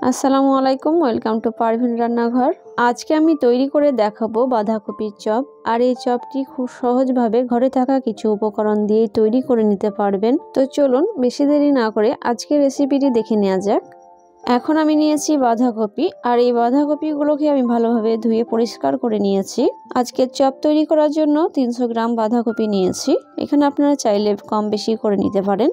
আসসালামু আলাইকুম, welcome to Parvin রান্নাঘর। আজকে আমি তৈরি করে দেখাবো বাঁধাকপির চপ। আর এই চপটি খুব সহজভাবে ঘরে থাকা কিছু উপকরণ দিয়ে তৈরি করে নিতে পারবেন। তো চলুন বেশি দেরি না করে আজকের রেসিপিটি দেখে নেওয়া যাক। এখন আমি নিয়েছি বাঁধাকপি, আর এই বাঁধাকপিগুলোকে আমি ভালোভাবে ধুয়ে পরিষ্কার করে নিয়েছি। আজকে চপ তৈরি করার জন্য 300 গ্রাম বাঁধাকপি নিয়েছি। এখানে আপনারা চাইলে কম বেশি করে নিতে পারেন।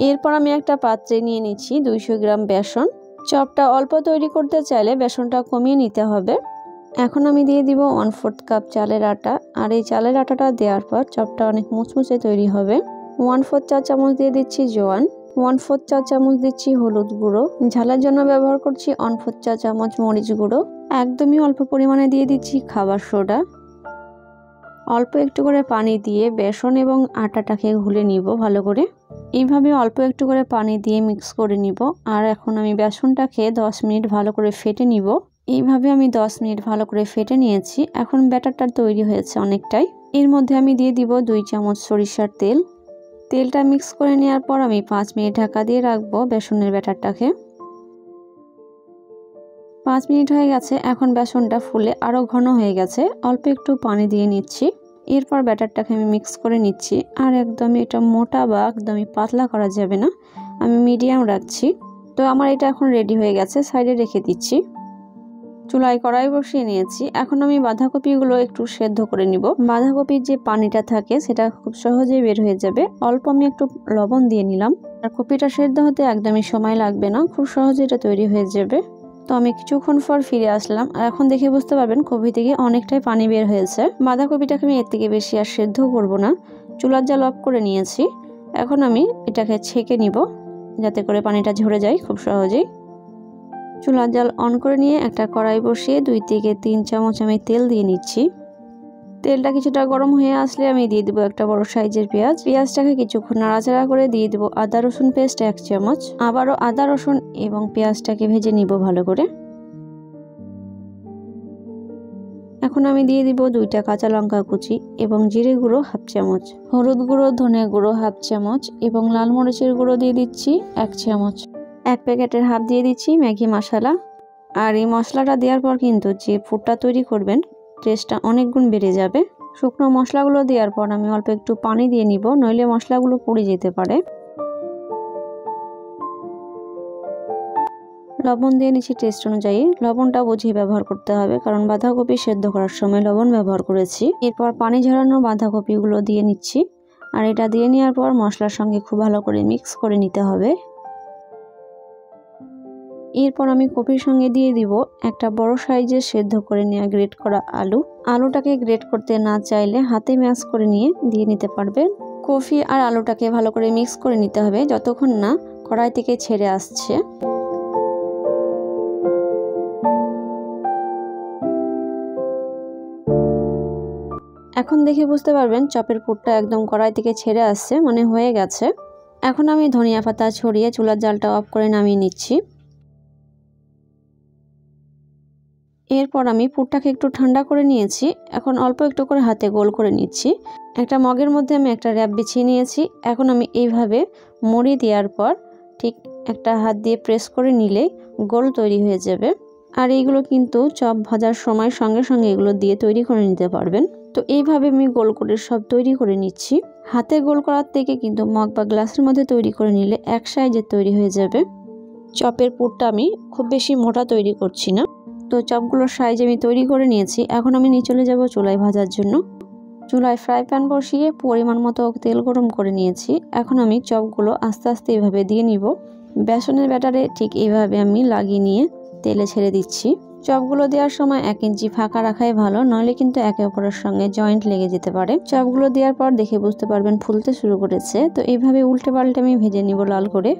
এরপর আমি একটা পাত্রে নিয়ে নিচ্ছি 200 গ্রাম বেসন। চপটা অল্প তৈরি করতে চাইলে বেসনটা কমিয়ে নিতে হবে। এখন আমি দিয়ে দিব 1/4 কাপ চালের আটা। আর এই চালের আটাটা দেওয়ার পর চপটা অনেক মুচমুচে তৈরি হবে। 1/4 চা চামচ দিয়ে দিচ্ছি জোয়ান। 1/4 চা চামচ দিচ্ছি হলুদ গুঁড়ো। ঝালের জন্য ব্যবহার করছি 1/4 চা চামচ মরিচ গুঁড়ো। একদমই অল্প পরিমাণে দিয়ে দিচ্ছি খাবার সোডা। অল্প একটু করে পানি দিয়ে বেসন এবং আটাটাকে ঘুলে নিব ভালো করে। এইভাবে অল্প একটু করে পানি দিয়ে মিক্স করে নিব। আর এখন আমি বেসনটাকে 10 মিনিট ভালো করে ফেটে নিব। এইভাবে আমি 10 মিনিট ভালো করে ফেটে নিয়েছি। এখন ব্যাটারটা তৈরি হয়েছে অনেকটাই। এর মধ্যে আমি দিয়ে দিব 2 চামচ সরিষার তেল। তেলটা মিক্স করে নেওয়ার পর আমি 5 মিনিট ঢাকা দিয়ে রাখবো বেসনের ব্যাটারটাকে। 5 মিনিট হয়ে গেছে। এখন বেসনটা ফুলে আরো ঘন হয়ে গেছে। অল্প একটু পানি দিয়ে নিচ্ছি। এরপর ব্যাটারটাকে আমি মিক্স করে নিচ্ছি। আর একদমই এটা মোটা বা একদমই পাতলা করা যাবে না, আমি মিডিয়াম রাখছি। তো আমার এটা এখন রেডি হয়ে গেছে, সাইডে রেখে দিচ্ছি। চুলায় কড়াই বসিয়ে নিয়েছি। এখন আমি বাঁধাকপিগুলো একটু সেদ্ধ করে নিব। বাঁধাকপির যে পানিটা থাকে সেটা খুব সহজেই বের হয়ে যাবে। অল্প আমি একটু লবণ দিয়ে নিলাম। আর কপিটা সেদ্ধ হতে একদমই সময় লাগবে না, খুব সহজে এটা তৈরি হয়ে যাবে। তো আমি কিছুক্ষণ পর ফিরে আসলাম। আর এখন দেখে বুঝতে পারবেন কপি থেকে অনেকটাই পানি বের হয়েছে। বাঁধাকপিটাকে আমি এর থেকে বেশি আর সেদ্ধ করব না। চুলার জাল অফ করে নিয়েছি। এখন আমি এটাকে ছেঁকে নিব যাতে করে পানিটা ঝরে যায় খুব সহজেই। চুলার জাল অন করে নিয়ে একটা কড়াই বসিয়ে 2 থেকে 3 চামচ আমি তেল দিয়ে নিচ্ছি। তেলটা কিছুটা গরম হয়ে আসলে আমি দিয়ে দেবো একটা বড় সাইজের পেঁয়াজ। পেঁয়াজটাকে কিছুক্ষণ নাড়াচাড়া করে দিয়ে দেবো আদা রসুন পেস্ট 1 চামচ। আবারও আদা রসুন এবং পেঁয়াজটাকে ভেজে নিব ভালো করে। এখন আমি দিয়ে দিব 2টা কাঁচা লঙ্কা কুচি এবং জিরে গুঁড়ো 1/2 চামচ, হলুদ গুঁড়ো ধনে গুঁড়ো 1/2 চামচ এবং লাল মরিচের গুঁড়ো দিয়ে দিচ্ছি 1 চামচ। 1 প্যাকেটের হাফ দিয়ে দিচ্ছি ম্যাগি মশলা। আর এই মশলাটা দেওয়ার পর কিন্তু যে পুরটা তৈরি করবেন টেস্টটা অনেক গুণ বেড়ে যাবে। শুকনো মশলাগুলো দেওয়ার পর আমি অল্প একটু পানি দিয়ে নিব, নইলে মশলাগুলো পুড়ে যেতে পারে। লবণ দিয়ে নিচ্ছি টেস্ট অনুযায়ী। লবণটা বুঝিয়ে ব্যবহার করতে হবে, কারণ বাঁধাকপি সেদ্ধ করার সময় লবণ ব্যবহার করেছি। এরপর পানি ঝরানো বাঁধাকপিগুলো দিয়ে নিচ্ছি। আর এটা দিয়ে নেওয়ার পর মশলার সঙ্গে খুব ভালো করে মিক্স করে নিতে হবে। এরপর আমি কপির সঙ্গে দিয়ে দিব একটা বড় সাইজের সেদ্ধ করে নেওয়া গ্রেট করা আলু। আলুটাকে গ্রেট করতে না চাইলে হাতে ম্যাশ করে নিয়ে দিয়ে নিতে পারবেন। কফি আর আলুটাকে ভালো করে মিক্স করে নিতে হবে যতক্ষণ না কড়াই থেকে ছেড়ে আসছে। এখন দেখে বুঝতে পারবেন চপের পুরটা একদম কড়াই থেকে ছেড়ে আসছে, মানে হয়ে গেছে। এখন আমি ধনিয়া পাতা ছড়িয়ে চুলার জালটা অফ করে নামিয়ে নিচ্ছি। এরপর আমি পুরটাকে একটু ঠান্ডা করে নিয়েছি। এখন অল্প একটু করে হাতে গোল করে নিচ্ছি। একটা মগের মধ্যে আমি একটা র্যাপ বিছিয়ে নিয়েছি। এখন আমি এইভাবে মুড়ি দেওয়ার পর ঠিক একটা হাত দিয়ে প্রেস করে নিলে গোল তৈরি হয়ে যাবে। আর এইগুলো কিন্তু চপ ভাজার সময় সঙ্গে সঙ্গে এগুলো দিয়ে তৈরি করে নিতে পারবেন। তো এইভাবে আমি গোল করে সব তৈরি করে নিচ্ছি। হাতে গোল করার থেকে কিন্তু মগ বা গ্লাসের মধ্যে তৈরি করে নিলে এক সাইজে তৈরি হয়ে যাবে। চপের পুরটা আমি খুব বেশি মোটা তৈরি করছি না। তো চপগুলোর সাইজ আমি তৈরি করে নিয়েছি। এখন আমি নিয়ে চলে যাব চুলায় ভাজার জন্য। চুলায় ফ্রাই প্যান বসিয়ে পরিমাণ মতো তেল গরম করে নিয়েছি। এখন আমি চপগুলো আস্তে আস্তে এইভাবে দিয়ে নিব। বেসনের ব্যাটারে ঠিক এইভাবে আমি লাগিয়ে নিয়ে তেলে ছেড়ে দিচ্ছি। চপগুলো দেওয়ার সময় 1 ইঞ্চি ফাঁকা রাখাই ভালো, নইলে কিন্তু একে অপরের সঙ্গে জয়েন্ট লেগে যেতে পারে। চপগুলো দেওয়ার পর দেখে বুঝতে পারবেন ফুলতে শুরু করেছে। তো এইভাবে উল্টে পাল্টে আমি ভেজে নিব লাল করে।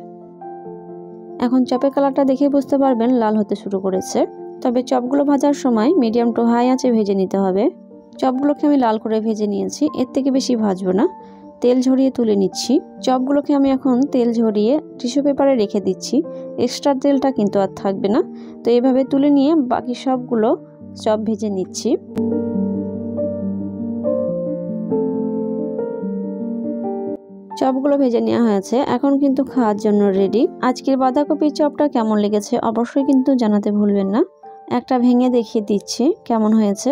এখন চপের কালারটা দেখে বুঝতে পারবেন লাল হতে শুরু করেছে। তবে চপগুলো ভাজার সময় মিডিয়াম টু হাই আঁচে ভেজে নিতে হবে। চপগুলোকে আমি লাল করে ভেজে নিয়েছি, এর থেকে বেশি ভাজবো না। তেল ঝরিয়ে তুলে নিচ্ছি। চপগুলোকে আমি এখন তেল ঝরিয়ে টিস্যু পেপারে রেখে দিচ্ছি। এক্সট্রা তেলটা কিন্তু আর থাকবে না। তো এইভাবে তুলে নিয়ে বাকি সবগুলো চপ ভেজে নিচ্ছি। চপগুলো ভেজে নেওয়া হয়েছে, এখন কিন্তু খাওয়ার জন্য রেডি। আজকের বাঁধাকপির চপটা কেমন লেগেছে অবশ্যই কিন্তু জানাতে ভুলবেন না। একটা ভেঙে দেখিয়ে দিচ্ছি কেমন হয়েছে।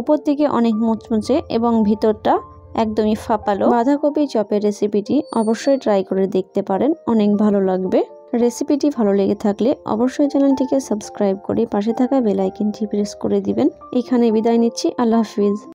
উপর থেকে অনেক মুচমুচে এবং ভিতরটা একদমই ফাঁপালো। বাঁধাকপি চপের রেসিপিটি অবশ্যই ট্রাই করে দেখতে পারেন, অনেক ভালো লাগবে। রেসিপিটি ভালো লেগে থাকলে অবশ্যই চ্যানেলটিকে সাবস্ক্রাইব করে পাশে থাকা বেল আইকনটি প্রেস করে দিবেন। এখানে বিদায় নিচ্ছি, আল্লাহ হাফিজ।